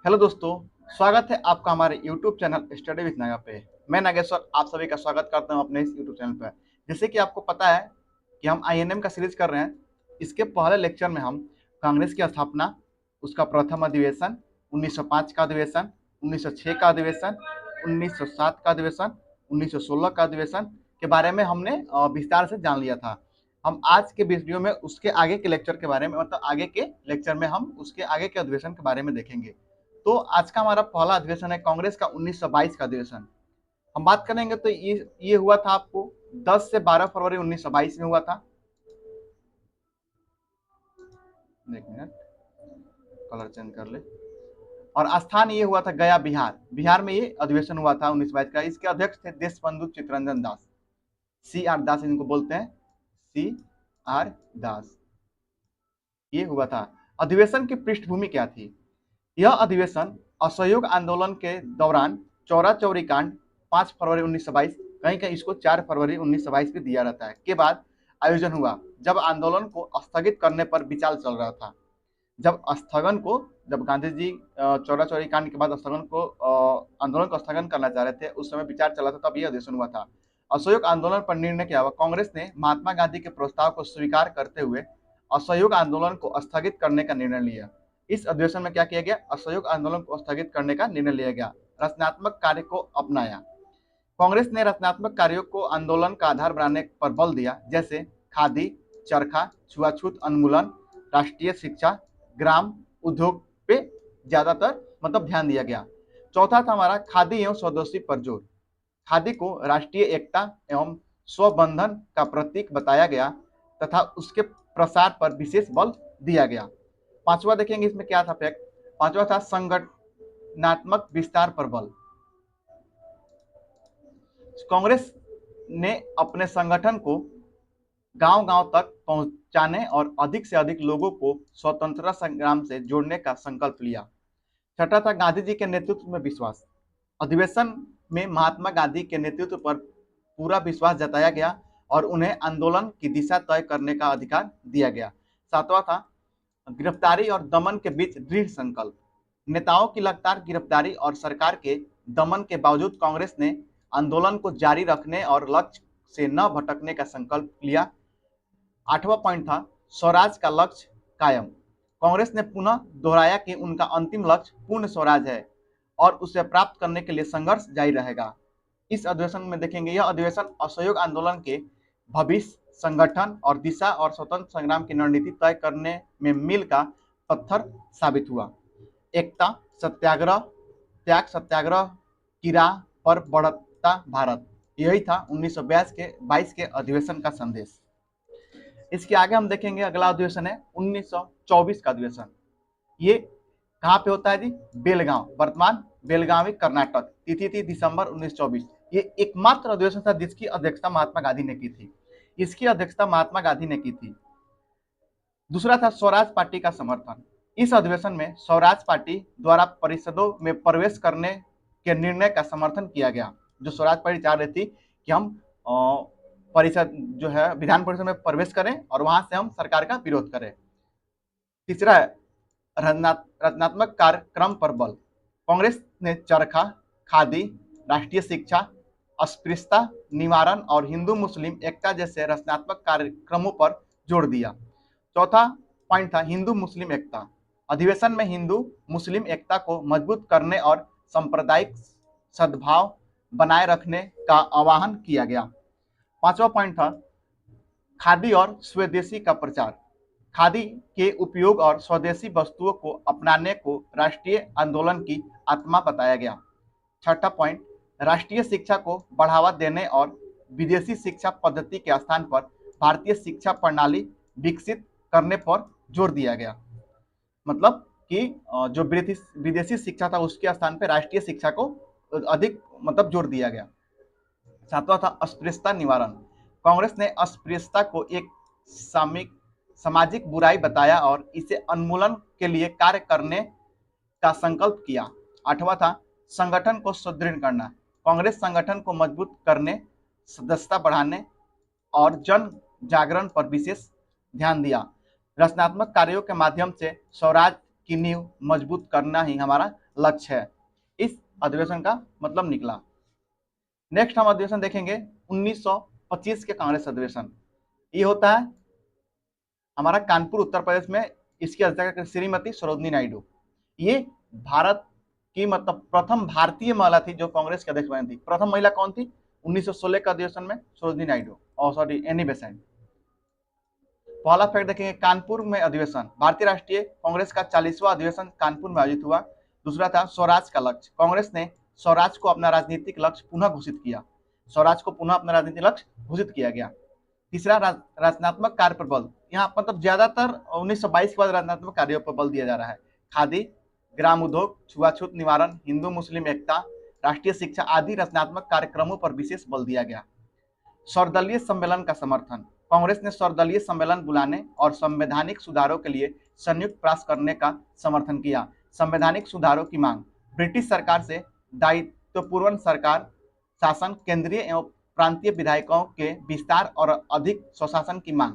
Hello दोस्तों, स्वागत है आपका हमारे YouTube channel study with Naga पे। मैं नागेश्वर आप सभी का स्वागत करता हूं अपने इस यूट्यूब चैनल पर। जैसे कि आपको पता है कि हम आईएनएम का सीरीज कर रहे हैं। इसके पहले लेक्चर में हम कांग्रेस की स्थापना, उसका प्रथम अधिवेशन, 1905 का अधिवेशन, 1906 का अधिवेशन, 1907 का अधिवेशन, 1916 का अधिवेशन के बारे में हमने विस्तार से जान लिया था। हम आज के वीडियो में उसके आगे के लेक्चर के बारे में, मतलब आगे के लेक्चर में हम उसके आगे के अधिवेशन के बारे में देखेंगे। तो आज का हमारा पहला अधिवेशन है कांग्रेस का 1922 का अधिवेशन। हम बात करेंगे तो ये हुआ था आपको 10 से 12 फरवरी 1922 में हुआ था। एक मिनट, कलर चेंज कर ले। और स्थान ये हुआ था गया, बिहार। बिहार में ये अधिवेशन हुआ था 1922 का। इसके अध्यक्ष थे देशबंधु चित्तरंजन दास, सी आर दास इनको बोलते हैं, सी आर दास। ये हुआ था। अधिवेशन की पृष्ठभूमि क्या थी? यह अधिवेशन असहयोग आंदोलन के दौरान चौरा चौरी कांड 5 फरवरी 1922, कहीं कहीं इसको 4 फरवरी 1922 भी दिया रहता है, के बाद आयोजन हुआ, जब आंदोलन को स्थगित करने पर विचार चल रहा था। जब गांधी जी चौरा चौरी कांड के बाद आंदोलन को स्थगन करना चाह रहे थे, उस समय विचार चला था, तब यह अधिवेशन हुआ था। असहयोग आंदोलन पर निर्णय क्या हुआ? कांग्रेस ने महात्मा गांधी के प्रस्ताव को स्वीकार करते हुए असहयोग आंदोलन को स्थगित करने का निर्णय लिया। इस अधिवेशन में क्या किया गया? असहयोग आंदोलन को स्थगित करने का निर्णय लिया गया। रचनात्मक कार्य को अपनाया। कांग्रेस ने रचनात्मक कार्यों को आंदोलन का आधार बनाने पर बल दिया, जैसे खादी, चरखा, छुआछूत उन्मूलन, राष्ट्रीय शिक्षा, ग्राम उद्योग पे ज्यादातर ध्यान दिया गया। चौथा था हमारा खादी एवं स्वदेशी पर जोर। खादी को राष्ट्रीय एकता एवं स्वबंधन का प्रतीक बताया गया तथा उसके प्रसार पर विशेष बल दिया गया। पांचवा देखेंगे इसमें क्या था फैक्ट। पांचवा था संगठनात्मक विस्तार पर बल। कांग्रेस ने अपने संगठन को गांव-गांव तक पहुंचाने और अधिक से अधिक लोगों को स्वतंत्रता संग्राम से जोड़ने का संकल्प लिया। छठा था गांधी जी के नेतृत्व में विश्वास। अधिवेशन में महात्मा गांधी के नेतृत्व पर पूरा विश्वास जताया गया और उन्हें आंदोलन की दिशा तय करने का अधिकार दिया गया। सातवां था गिरफ्तारी और दमन के बीच दृढ़ संकल्प। नेताओं की लगातार गिरफ्तारी और सरकार के दमन के बावजूद कांग्रेस ने आंदोलन को जारी रखने और लक्ष्य से न भटकने का संकल्प लिया। आठवां पॉइंट था स्वराज का लक्ष्य कायम। कांग्रेस ने पुनः दोहराया कि उनका अंतिम लक्ष्य पूर्ण स्वराज है और उसे प्राप्त करने के लिए संघर्ष जारी रहेगा। इस अधिवेशन में देखेंगे, यह अधिवेशन असहयोग आंदोलन के भविष्य, संगठन और दिशा और स्वतंत्र संग्राम की रणनीति तय करने में मील का पत्थर साबित हुआ। एकता, सत्याग्रह, त्याग सत्याग्रह की राह पर बढ़ता भारत, यही था 1922 के अधिवेशन का संदेश। इसके आगे हम देखेंगे, अगला अधिवेशन है 1924 का अधिवेशन। ये कहाँ पे होता है जी? बेलगांव, वर्तमान बेलगावी, कर्नाटक। तिथि थी दिसंबर 1924। ये एकमात्र अधिवेशन था जिसकी अध्यक्षता महात्मा गांधी ने की थी। इसकी अध्यक्षता महात्मा गांधी ने की थी। दूसरा था स्वराज पार्टी का समर्थन। इस अधिवेशन में स्वराज पार्टी द्वारा परिषदों में प्रवेश करने के निर्णय का समर्थन किया गया। जो स्वराज पार्टी चाह रही थी कि हम परिषद जो है विधान परिषद में प्रवेश करें और वहां से हम सरकार का विरोध करें। तीसरा है रचनात्मक कार्यक्रम पर बल। कांग्रेस ने चरखा, खादी, राष्ट्रीय शिक्षा, अस्पृश्यता निवारण और हिंदू मुस्लिम एकता जैसे रचनात्मक कार्यक्रमों पर जोर दिया। चौथा पॉइंट था हिंदू मुस्लिम एकता। अधिवेशन में हिंदू मुस्लिम एकता को मजबूत करने और सांप्रदायिक सद्भाव बनाए रखने का आह्वान किया गया। पांचवा पॉइंट था खादी और स्वदेशी का प्रचार। खादी के उपयोग और स्वदेशी वस्तुओं को अपनाने को राष्ट्रीय आंदोलन की आत्मा बताया गया। छठा पॉइंट राष्ट्रीय शिक्षा को बढ़ावा देने और विदेशी शिक्षा पद्धति के स्थान पर भारतीय शिक्षा प्रणाली विकसित करने पर जोर दिया गया। मतलब कि जो विदेशी शिक्षा था उसके स्थान पर राष्ट्रीय शिक्षा को अधिक जोर दिया गया। सातवां था अस्पृश्यता निवारण। कांग्रेस ने अस्पृश्यता को एक सामाजिक बुराई बताया और इसे उन्मूलन के लिए कार्य करने का संकल्प किया। आठवां था संगठन को सुदृढ़ करना। कांग्रेस संगठन को मजबूत करने, सदस्यता बढ़ाने और जन जागरण पर विशेष ध्यान दिया। रचनात्मक कार्यों के माध्यम से स्वराज की नींव मजबूत करना ही हमारा लक्ष्य है। इस अधिवेशन का मतलब निकला। नेक्स्ट हम अधिवेशन देखेंगे 1925 के कांग्रेस अधिवेशन। ये होता है हमारा कानपुर उत्तर प्रदेश में। इसकी अध्यक्षता श्रीमती सरोजिनी नायडू। ये भारत की मतलब प्रथम भारतीय महिला थी जो कांग्रेस के अध्यक्ष बनी थी। प्रथम महिला कौन थी? 1916 के अधिवेशन में सरोजिनी नायडू, और सॉरी एनी बेसेंट। पहला फैक्ट देखेंगे कानपुर में अधिवेशन। भारतीय राष्ट्रीय कांग्रेस का 40वां अधिवेशन कानपुर में आयोजित हुआ। दूसरा था स्वराज का लक्ष्य। कांग्रेस ने स्वराज को अपना राजनीतिक लक्ष्य पुनः घोषित किया। स्वराज को पुनः अपना राजनीतिक लक्ष्य घोषित किया गया। तीसरा रचनात्मक कार्य पर बल। यहाँ मतलब ज्यादातर 1922 के बाद रचनात्मक कार्यों पर बल दिया जा रहा है। खादी, ग्राम उद्योग, छुआछूत निवारण, हिंदू मुस्लिम एकता, राष्ट्रीय शिक्षा आदि रचनात्मक कार्यक्रमों पर विशेष बल दिया गया। सर्वदलीय सम्मेलन का समर्थन। कांग्रेस ने सर्वदलीय सम्मेलन बुलाने और संवैधानिक सुधारों के लिए संयुक्त प्रयास करने का समर्थन किया। संवैधानिक सुधारों की मांग। ब्रिटिश सरकार से दायित्वपूर्ण सरकार शासन, केंद्रीय एवं प्रांतीय विधायकों के विस्तार और अधिक स्वशासन की मांग।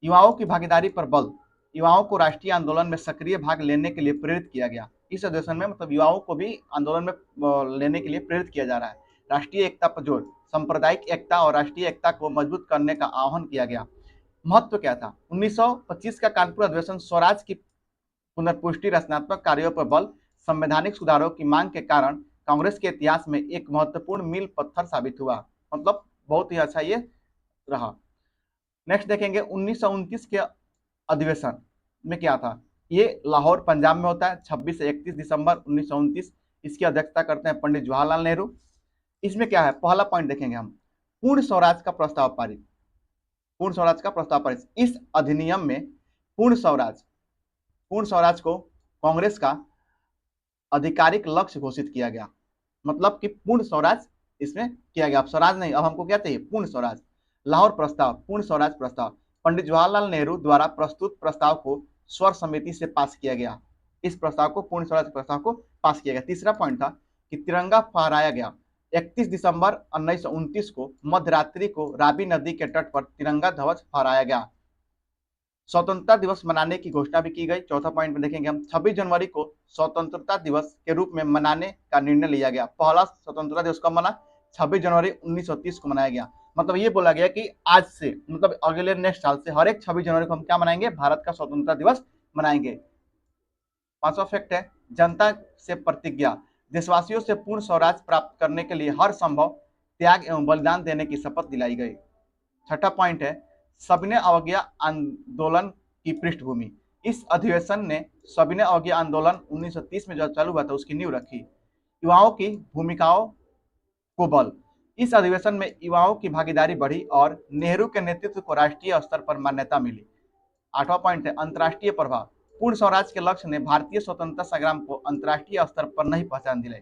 युवाओं की भागीदारी पर बल। युवाओं को राष्ट्रीय आंदोलन में सक्रिय भाग लेने के लिए प्रेरित किया गया। इस अधिवेशन में मतलब युवाओं को भी आंदोलन में लेने के लिए प्रेरित किया जा रहा है। राष्ट्रीय एकता पर जोर। सांप्रदायिक एकता और राष्ट्रीय एकता को मजबूत करने का आह्वान किया गया। महत्व क्या था? 1925 का कानपुर अधिवेशन स्वराज की पुनर्पुष्टि, रचनात्मक कार्यों पर बल, संवैधानिक सुधारों की मांग के कारण कांग्रेस के इतिहास में एक महत्वपूर्ण मील पत्थर साबित हुआ। मतलब बहुत ही अच्छा ये रहा। नेक्स्ट देखेंगे 1929 के अधिवेशन में क्या था। ये लाहौर पंजाब में होता है 26 से 31 दिसंबर 1929। इसकी अध्यक्षता करते हैं पंडित जवाहरलाल नेहरू। इसमें क्या है? पहला पॉइंट देखेंगे हम, पूर्ण स्वराज का प्रस्ताव पारित। पूर्ण स्वराज का प्रस्ताव पारित। इस अधिनियम में पूर्ण स्वराज को कांग्रेस का आधिकारिक लक्ष्य घोषित किया गया। मतलब कि पूर्ण स्वराज इसमें किया गया। अब स्वराज नहीं, अब हमको क्या चाहिए? पूर्ण स्वराज। लाहौर प्रस्ताव, पूर्ण स्वराज प्रस्ताव पंडित जवाहरलाल नेहरू द्वारा प्रस्तुत प्रस्ताव को स्वर समिति से पास किया गया। इस प्रस्ताव को, पूर्ण स्वराज प्रस्ताव को पास किया गया। तीसरा पॉइंट था कि तिरंगा फहराया गया। 31 दिसंबर 1929 को मध्यरात्रि को रावी नदी के तट पर तिरंगा ध्वज फहराया गया। स्वतंत्रता दिवस मनाने की घोषणा भी की गई। चौथा पॉइंट में देखेंगे हम, 26 जनवरी को स्वतंत्रता दिवस के रूप में मनाने का निर्णय लिया गया। पहला स्वतंत्रता दिवस कब मना? 26 जनवरी 1930 को मनाया गया। मतलब ये बोला गया कि आज से मतलब अगले नेक्स्ट साल से हर एक 26 जनवरी को हम क्या मनाएंगे? भारत का स्वतंत्रता दिवस मनाएंगे। पांचवा फैक्ट है जनता से प्रतिज्ञा। देशवासियों से पूर्ण स्वराज प्राप्त करने के लिए हर संभव त्याग एवं बलिदान देने की शपथ दिलाई गई। छठा पॉइंट है सविनय अवज्ञा आंदोलन की पृष्ठभूमि। इस अधिवेशन ने सविनय अवज्ञा आंदोलन 1930 में जो चालू हुआ था उसकी नींव रखी। युवाओं की भूमिकाओं को बल। इस अधिवेशन में युवाओं की भागीदारी बढ़ी और नेहरू के नेतृत्व को राष्ट्रीय स्तर पर मान्यता मिली। आठवां पॉइंट है अंतर्राष्ट्रीय प्रभाव। पूर्ण स्वराज के लक्ष्य ने भारतीय स्वतंत्रता संग्राम को अंतर्राष्ट्रीय स्तर पर नहीं पहचान दिलाई।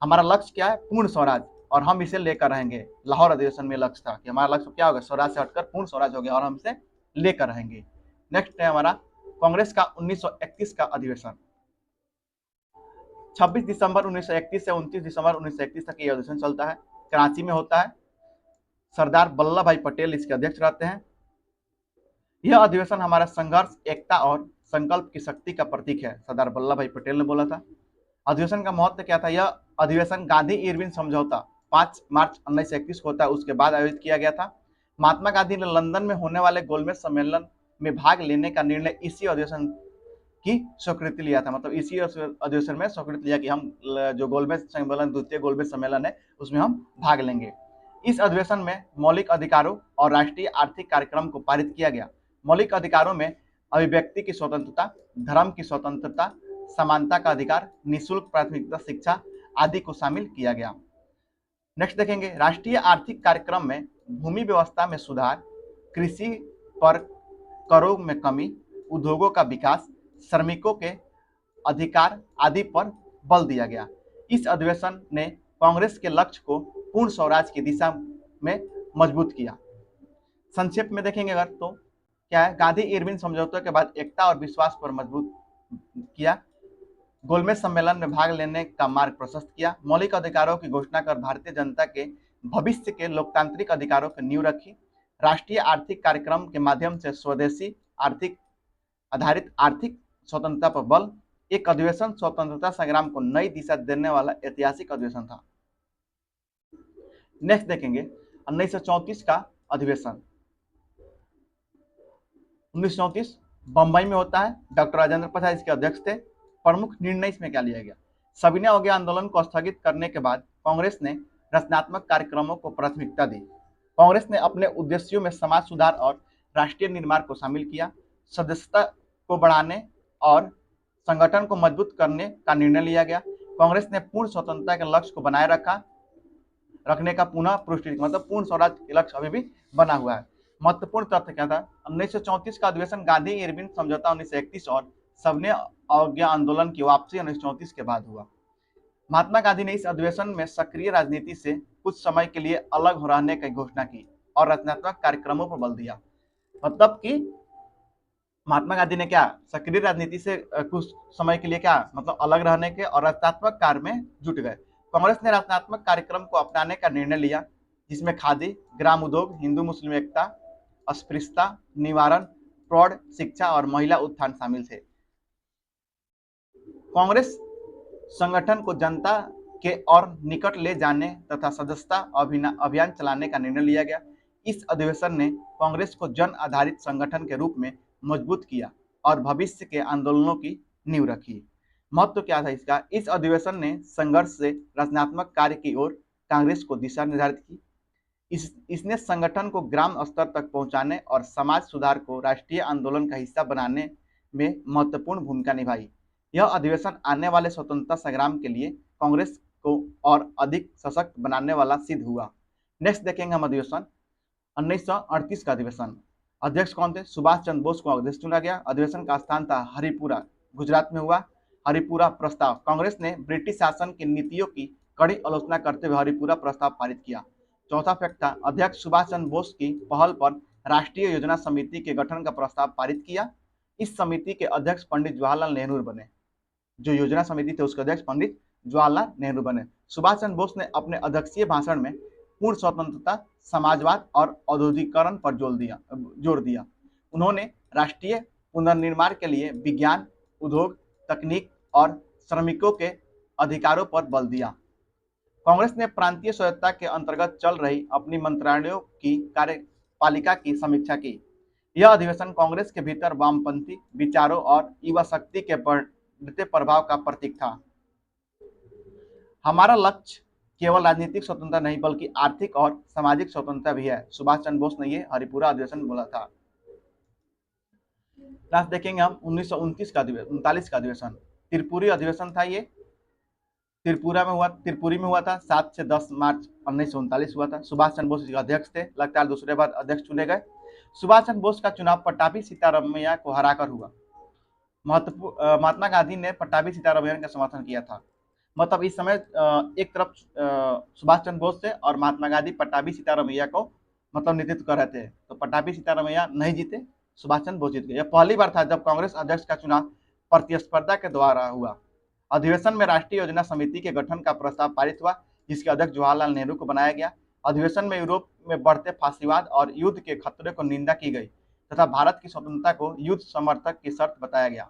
हमारा लक्ष्य क्या है? पूर्ण स्वराज, और हम इसे लेकर रहेंगे। लाहौर अधिवेशन में लक्ष्य था कि हमारा लक्ष्य क्या होगा? स्वराज से हटकर पूर्ण स्वराज हो गया और हम इसे लेकर रहेंगे। नेक्स्ट है हमारा कांग्रेस का 1931 का अधिवेशन। 26 दिसंबर 1931 से 29 दिसंबर 1931 तक ये अधिवेशन चलता है। कराची में होता है। सरदार वल्लभ भाई पटेल इसके अध्यक्ष रहते हैं। यह अधिवेशन हमारा संघर्ष, एकता और संकल्प की शक्ति का प्रतीक है, सरदार वल्लभ भाई पटेल ने बोला था। अधिवेशन का महत्व क्या था? यह अधिवेशन गांधी इरविन समझौता 5 मार्च 1931 को होता है, उसके बाद आयोजित किया गया था। महात्मा गांधी ने लंदन में होने वाले गोलमेज सम्मेलन में भाग लेने का निर्णय इसी अधिवेशन की स्वीकृति लिया था। मतलब इसी अधिवेशन में स्वीकृति लिया कि हम जो गोलमेज सम्मेलन, द्वितीय गोलमेज सम्मेलन है, उसमें हम भाग लेंगे। इस अधिवेशन में मौलिक अधिकारों और राष्ट्रीय आर्थिक कार्यक्रम को पारित किया गया। मौलिक अधिकारों में अभिव्यक्ति की स्वतंत्रता, धर्म की स्वतंत्रता, समानता का अधिकार, निःशुल्क प्राथमिकता शिक्षा आदि को शामिल किया गया। नेक्स्ट देखेंगे राष्ट्रीय आर्थिक कार्यक्रम में भूमि व्यवस्था में सुधार, कृषि पर करों में कमी, उद्योगों का विकास, श्रमिकों के अधिकार आदि पर बल दिया गया। इस अधिवेशन ने कांग्रेस के लक्ष्य को पूर्ण स्वराज की दिशा में मजबूत किया। संक्षेप में देखेंगे अगर तो क्या है, गांधी इरविन समझौते के बाद एकता और विश्वास पर मजबूत किया। गोलमेज सम्मेलन में भाग लेने का मार्ग प्रशस्त किया। मौलिक अधिकारों की घोषणा कर भारतीय जनता के भविष्य के लोकतांत्रिक अधिकारों की नींव रखी। राष्ट्रीय आर्थिक कार्यक्रम के माध्यम से स्वदेशी आर्थिक आधारित आर्थिक स्वतंत्रता पर बल, एक अधिवेशन स्वतंत्रता संग्राम को नई दिशा देने वाला ऐतिहासिक अधिवेशन था। नेक्स्ट देखेंगे 1934 का अधिवेशन। 1934 बंबई में होता है। डॉक्टर राजेंद्र प्रसाद इसके अध्यक्ष थे। प्रमुख निर्णय इसमें क्या लिया गया? सविनय अवज्ञा आंदोलन को स्थगित करने के बाद कांग्रेस ने रचनात्मक कार्यक्रमों को प्राथमिकता दी। कांग्रेस ने अपने उद्देश्यों में समाज सुधार और राष्ट्रीय निर्माण को शामिल किया। सदस्यता को बढ़ाने और संगठन को मजबूत करने का निर्णय लिया गया। कांग्रेस ने पूर्ण स्वतंत्रता के लक्ष्य को बनाए रखने का पुनः पुष्टि, मतलब पूर्ण स्वराज के लक्ष्य अभी भी बना हुआ है। महत्वपूर्ण तथ्य क्या था? 1934 का अधिवेशन गांधी इरविन समझौता 1931 और सविनय अवज्ञा आंदोलन की वापसी 1934 के बाद हुआ। महात्मा गांधी ने इस अधिवेशन में सक्रिय राजनीति से कुछ समय के लिए अलग हो रहने की घोषणा की और रचनात्मक कार्यक्रमों पर बल दिया। मतलब कि महात्मा गांधी ने क्या सक्रिय राजनीति से कुछ समय के लिए क्या मतलब अलग रहने के और रचनात्मक कार्य में जुट गए। कांग्रेस ने रचनात्मक कार्यक्रम को अपनाने का निर्णय लिया, जिसमें खादी, ग्राम उद्योग, हिंदू मुस्लिम एकता, अस्पृश्यता निवारण, प्रौढ़ शिक्षा और महिला उत्थान शामिल थे। कांग्रेस संगठन को जनता के और निकट ले जाने तथा सदस्यता अभियान चलाने का निर्णय लिया गया। इस अधिवेशन ने कांग्रेस को जन आधारित संगठन के रूप में मजबूत किया और भविष्य के आंदोलनों की नींव रखी। महत्व क्या था इसका? इस अधिवेशन ने संघर्ष से रचनात्मक कार्य की ओर कांग्रेस को दिशा निर्धारित की। इसने संगठन को ग्राम स्तर तक पहुंचाने और समाज सुधार को राष्ट्रीय आंदोलन का हिस्सा बनाने में महत्वपूर्ण भूमिका निभाई। यह अधिवेशन आने वाले स्वतंत्रता संग्राम के लिए कांग्रेस को और अधिक सशक्त बनाने वाला सिद्ध हुआ। नेक्स्ट देखेंगे हम अधिवेशन 1938 का अधिवेशन। अध्यक्ष कौन थे? सुभाष चंद्र बोस को अध्यक्ष चुना गया। अधिवेशन का स्थान था हरिपुरा, गुजरात में हुआ। हरिपुरा प्रस्ताव। कांग्रेस ने ब्रिटिश शासन की नीतियों की कड़ी आलोचना करते हुए हरिपुरा प्रस्ताव पारित किया। चौथा फैक्ट था, अध्यक्ष सुभाष चंद्र बोस की पहल पर राष्ट्रीय योजना समिति के गठन का प्रस्ताव पारित किया। इस समिति के अध्यक्ष पंडित जवाहरलाल नेहरू बने। जो योजना समिति थे उसके अध्यक्ष पंडित जवाहरलाल नेहरू बने। सुभाष चंद्र बोस ने अपने अध्यक्षीय भाषण में पूर्ण स्वतंत्रता, समाजवाद और औद्योगिकरण पर जोर दिया। उन्होंने राष्ट्रीय पुनर्निर्माण के लिए विज्ञान, उद्योग, तकनीक और श्रमिकों के अधिकारों पर बल दिया। कांग्रेस ने प्रांतीय स्वायत्तता के अंतर्गत चल रही अपनी मंत्रालयों की कार्यपालिका की समीक्षा की। यह अधिवेशन कांग्रेस के भीतर वामपंथी विचारों और युवा शक्ति के बढ़ते प्रभाव का प्रतीक था। हमारा लक्ष्य केवल राजनीतिक स्वतंत्रता नहीं बल्कि आर्थिक और सामाजिक स्वतंत्रता भी है, सुभाष चंद्र बोस ने यह हरिपुरा अधिवेशन बोला था। लास्ट देखेंगे हम 1929 का अधिवेशन। त्रिपुरी अधिवेशन था ये। त्रिपुरी में हुआ था। 7 से 10 मार्च 1939 हुआ था। सुभाष चंद्र बोस इसके अध्यक्ष थे। लगातार दूसरे बार अध्यक्ष चुने गए। सुभाष चंद्र बोस का चुनाव पट्टाभी सीतारामैया को हराकर हुआ। महात्मा गांधी ने पट्टाभी सीतारामैया का समर्थन किया था। मतलब इस समय एक तरफ सुभाष चंद्र बोस थे और महात्मा गांधी पट्टाभी सीतारामैया को मतलब नेतृत्व कर रहे थे। तो पट्टाभी सीतारामैया नहीं जीते, सुभाष चंद्र बोस जीत गए। यह पहली बार था जब कांग्रेस अध्यक्ष का चुनाव प्रतिस्पर्धा के द्वारा हुआ। अधिवेशन में राष्ट्रीय योजना समिति के गठन का प्रस्ताव पारित हुआ, जिसके अध्यक्ष जवाहरलाल नेहरू को बनाया गया। अधिवेशन में यूरोप में बढ़ते फांसीवाद और युद्ध के खतरे को निंदा की गई तथा भारत की स्वतंत्रता को युद्ध समर्थक की शर्त बताया गया।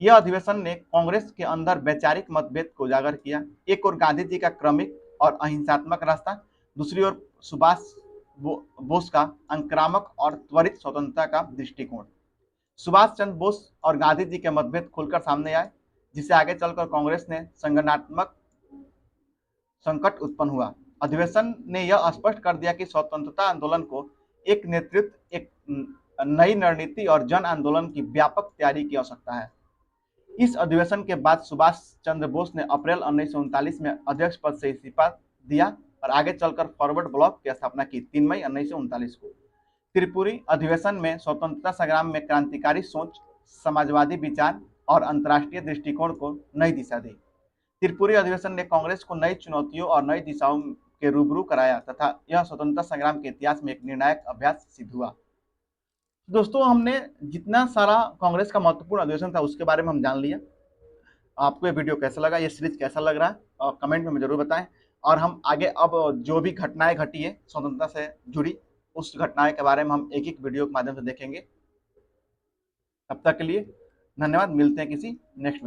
यह अधिवेशन ने कांग्रेस के अंदर वैचारिक मतभेद को उजागर किया। एक ओर गांधी जी का क्रमिक और अहिंसात्मक रास्ता, दूसरी ओर सुभाष बोस का आक्रामक और त्वरित स्वतंत्रता का दृष्टिकोण। सुभाष चंद्र बोस और गांधी जी के मतभेद खुलकर सामने आए, जिससे आगे चलकर कांग्रेस ने संगठनात्मक संकट उत्पन्न हुआ। अधिवेशन ने यह स्पष्ट कर दिया कि स्वतंत्रता आंदोलन को एक नेतृत्व, एक नई रणनीति और जन आंदोलन की व्यापक तैयारी की आवश्यकता है। इस अधिवेशन के बाद सुभाष चंद्र बोस ने अप्रैल 1939 में अध्यक्ष पद से इस्तीफा दिया और आगे चलकर फॉरवर्ड ब्लॉक की स्थापना की 3 मई 1939 को। त्रिपुरी अधिवेशन में स्वतंत्रता संग्राम में क्रांतिकारी सोच, समाजवादी विचार और अंतर्राष्ट्रीय दृष्टिकोण को नई दिशा दी। त्रिपुरी अधिवेशन ने कांग्रेस को नई चुनौतियों और नई दिशाओं के रूबरू कराया तथा यह स्वतंत्रता संग्राम के इतिहास में एक निर्णायक अभ्यास सिद्ध हुआ। दोस्तों, हमने जितना सारा कांग्रेस का महत्वपूर्ण अधिवेशन था उसके बारे में हम जान लिया। आपको ये वीडियो कैसा लगा, ये सीरीज कैसा लग रहा है, और कमेंट में हमें जरूर बताएं। और हम आगे अब जो भी घटनाएं घटी है स्वतंत्रता से जुड़ी, उस घटनाएं के बारे में हम एक एक वीडियो के माध्यम से देखेंगे। तब तक के लिए धन्यवाद। मिलते हैं किसी नेक्स्ट